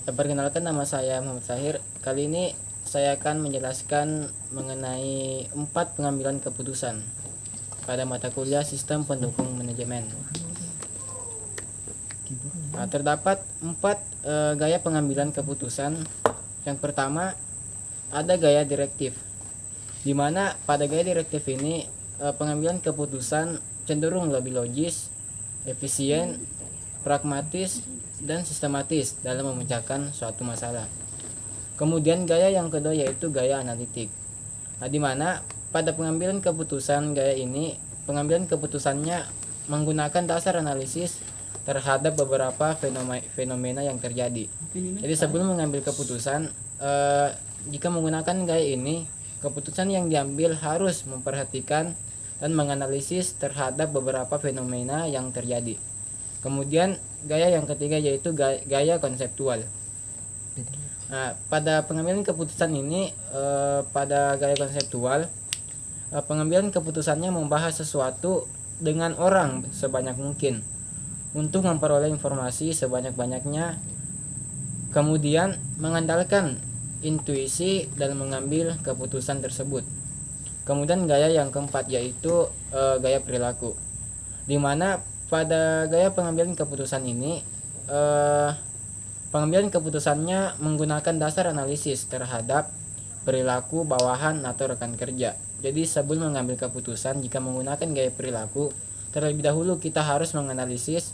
Perkenalkan, nama saya Muhammad Sahir. Kali ini saya akan menjelaskan mengenai 4 pengambilan keputusan pada mata kuliah Sistem Pendukung Manajemen. Terdapat 4 gaya pengambilan keputusan. Yang pertama, ada gaya direktif, di mana pada gaya direktif ini pengambilan keputusan cenderung lebih logis, efisien, pragmatis, dan sistematis dalam memecahkan suatu masalah. Kemudian gaya yang kedua yaitu gaya analitik, di mana pada pengambilan keputusan gaya ini pengambilan keputusannya menggunakan dasar analisis terhadap beberapa fenomena yang terjadi. Jadi sebelum mengambil keputusan, jika menggunakan gaya ini, keputusan yang diambil harus memperhatikan dan menganalisis terhadap beberapa fenomena yang terjadi. Kemudian gaya yang ketiga yaitu gaya konseptual. Pada pengambilan keputusan ini, pada gaya konseptual, pengambilan keputusannya membahas sesuatu dengan orang sebanyak mungkin untuk memperoleh informasi sebanyak-banyaknya, kemudian mengandalkan intuisi dalam mengambil keputusan tersebut. Kemudian gaya yang keempat yaitu gaya perilaku, di mana pada gaya pengambilan keputusan ini pengambilan keputusannya menggunakan dasar analisis terhadap perilaku bawahan atau rekan kerja. Jadi sebelum mengambil keputusan, jika menggunakan gaya perilaku, terlebih dahulu kita harus menganalisis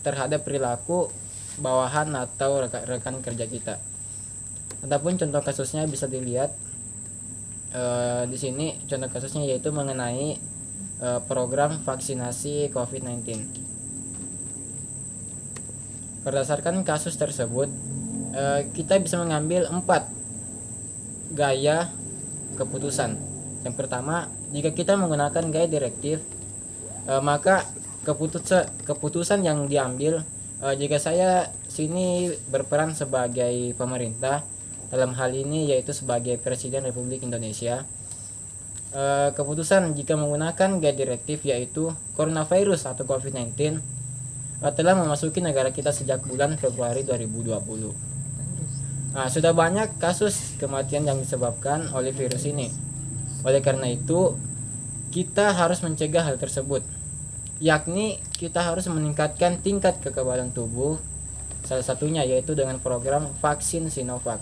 terhadap perilaku bawahan atau rekan kerja kita. Adapun contoh kasusnya bisa dilihat di sini. Contoh kasusnya yaitu mengenai program vaksinasi COVID-19. Berdasarkan kasus tersebut, kita bisa mengambil 4 gaya keputusan. Yang pertama, jika kita menggunakan gaya direktif, maka keputusan yang diambil, jika saya sini berperan sebagai pemerintah, dalam hal ini yaitu sebagai Presiden Republik Indonesia, keputusan jika menggunakan gaya direktif yaitu coronavirus atau COVID-19 telah memasuki negara kita sejak bulan Februari 2020. Sudah banyak kasus kematian yang disebabkan oleh virus ini. Oleh karena itu, kita harus mencegah hal tersebut, yakni kita harus meningkatkan tingkat kekebalan tubuh, salah satunya yaitu dengan program vaksin Sinovac,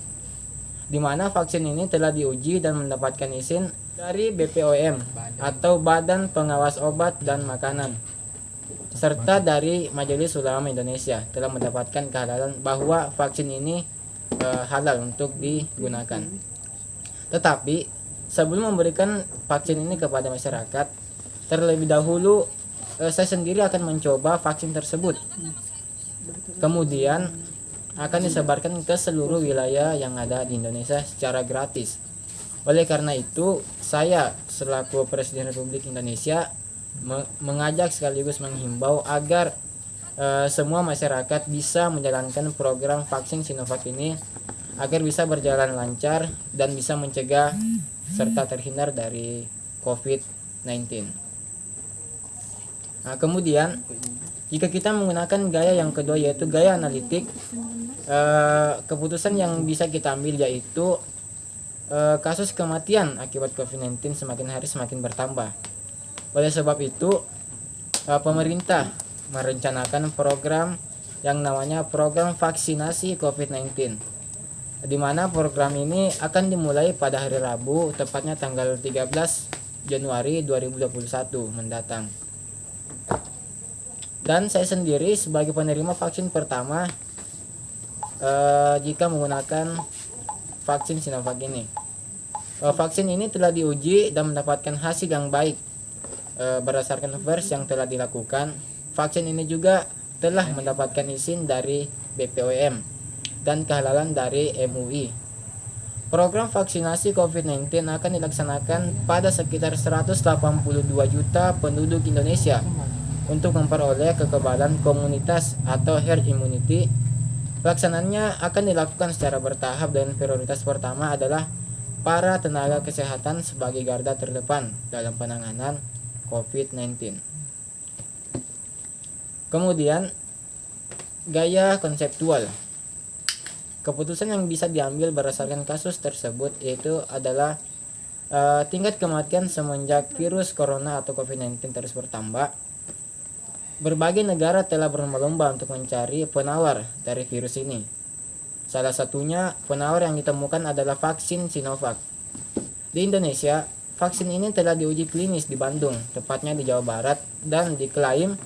di mana vaksin ini telah diuji dan mendapatkan izin dari BPOM atau Badan Pengawas Obat dan Makanan, serta dari Majelis Ulama Indonesia telah mendapatkan kehalalan bahwa vaksin ini halal untuk digunakan. Tetapi sebelum memberikan vaksin ini kepada masyarakat, terlebih dahulu saya sendiri akan mencoba vaksin tersebut. Kemudian akan disebarkan ke seluruh wilayah yang ada di Indonesia secara gratis. Oleh karena itu, saya selaku Presiden Republik Indonesia mengajak sekaligus menghimbau agar semua masyarakat bisa menjalankan program vaksin Sinovac ini agar bisa berjalan lancar dan bisa mencegah serta terhindar dari COVID-19. Kemudian jika kita menggunakan gaya yang kedua yaitu gaya analitik, keputusan yang bisa kita ambil yaitu kasus kematian akibat COVID-19 semakin hari semakin bertambah. Oleh sebab itu, pemerintah merencanakan program yang namanya program vaksinasi COVID-19, di mana program ini akan dimulai pada hari Rabu, tepatnya tanggal 13 Januari 2021 mendatang. Dan saya sendiri sebagai penerima vaksin pertama jika menggunakan vaksin Sinovac ini. Vaksin ini telah diuji dan mendapatkan hasil yang baik berdasarkan versi yang telah dilakukan. Vaksin ini juga telah mendapatkan izin dari BPOM dan kehalalan dari MUI. Program vaksinasi COVID-19 akan dilaksanakan pada sekitar 182 juta penduduk Indonesia untuk memperoleh kekebalan komunitas atau herd immunity. Pelaksanaannya akan dilakukan secara bertahap dan prioritas pertama adalah para tenaga kesehatan sebagai garda terdepan dalam penanganan COVID-19. Kemudian gaya konseptual. Keputusan yang bisa diambil berdasarkan kasus tersebut yaitu adalah tingkat kematian semenjak virus corona atau COVID-19 terus bertambah. Berbagai negara telah berlomba-lomba untuk mencari penawar dari virus ini. Salah satunya penawar yang ditemukan adalah vaksin Sinovac. Di Indonesia, vaksin ini telah diuji klinis di Bandung, tepatnya di Jawa Barat, dan diklaim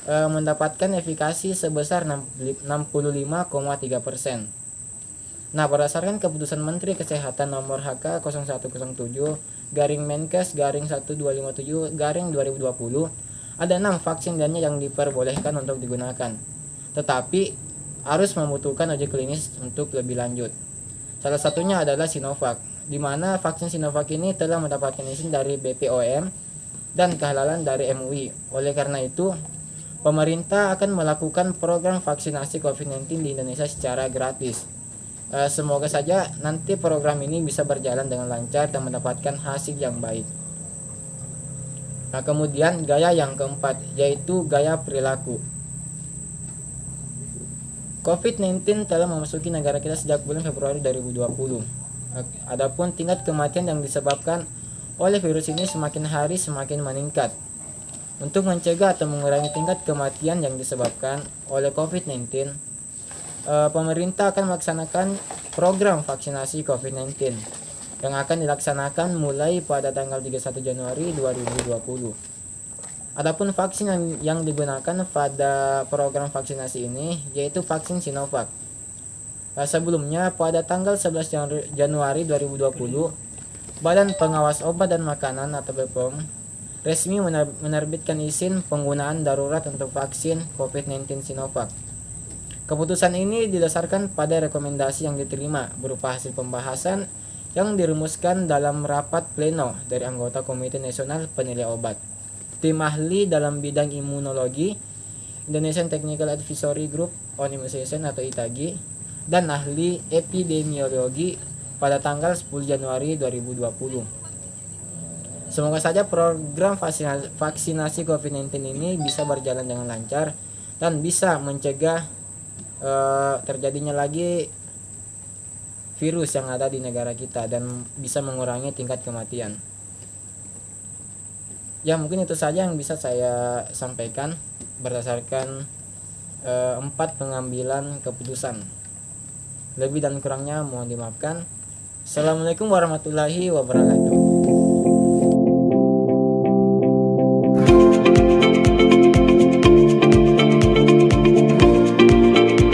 mendapatkan efikasi sebesar 65,3%. Nah, berdasarkan keputusan Menteri Kesehatan nomor HK 0107-Menkes-1257-2020, ada 6 vaksin lainnya yang diperbolehkan untuk digunakan. Tetapi harus membutuhkan uji klinis untuk lebih lanjut. Salah satunya adalah Sinovac, di mana vaksin Sinovac ini telah mendapatkan izin dari BPOM dan kehalalan dari MUI. Oleh karena itu, pemerintah akan melakukan program vaksinasi COVID-19 di Indonesia secara gratis. Semoga saja nanti program ini bisa berjalan dengan lancar dan mendapatkan hasil yang baik. Nah, kemudian gaya yang keempat yaitu gaya perilaku. COVID-19 telah memasuki negara kita sejak bulan Februari 2020. Adapun tingkat kematian yang disebabkan oleh virus ini semakin hari semakin meningkat. Untuk mencegah atau mengurangi tingkat kematian yang disebabkan oleh COVID-19, pemerintah akan melaksanakan program vaksinasi COVID-19 yang akan dilaksanakan mulai pada tanggal 31 Januari 2020. Adapun vaksin yang digunakan pada program vaksinasi ini yaitu vaksin Sinovac. Sebelumnya pada tanggal 11 Januari 2020, Badan Pengawas Obat dan Makanan atau BPOM resmi menerbitkan izin penggunaan darurat untuk vaksin COVID-19 Sinovac. Keputusan ini didasarkan pada rekomendasi yang diterima berupa hasil pembahasan yang dirumuskan dalam rapat pleno dari anggota Komite Nasional Penilai Obat, tim ahli dalam bidang imunologi, Indonesian Technical Advisory Group on Immunization atau ITAGI, dan ahli epidemiologi pada tanggal 10 Januari 2020. Semoga saja program vaksinasi COVID-19 ini bisa berjalan dengan lancar dan bisa mencegah terjadinya lagi virus yang ada di negara kita dan bisa mengurangi tingkat kematian. Ya, mungkin itu saja yang bisa saya sampaikan berdasarkan 4 pengambilan keputusan. Lebih dan kurangnya mohon dimaafkan. Assalamualaikum warahmatullahi wabarakatuh.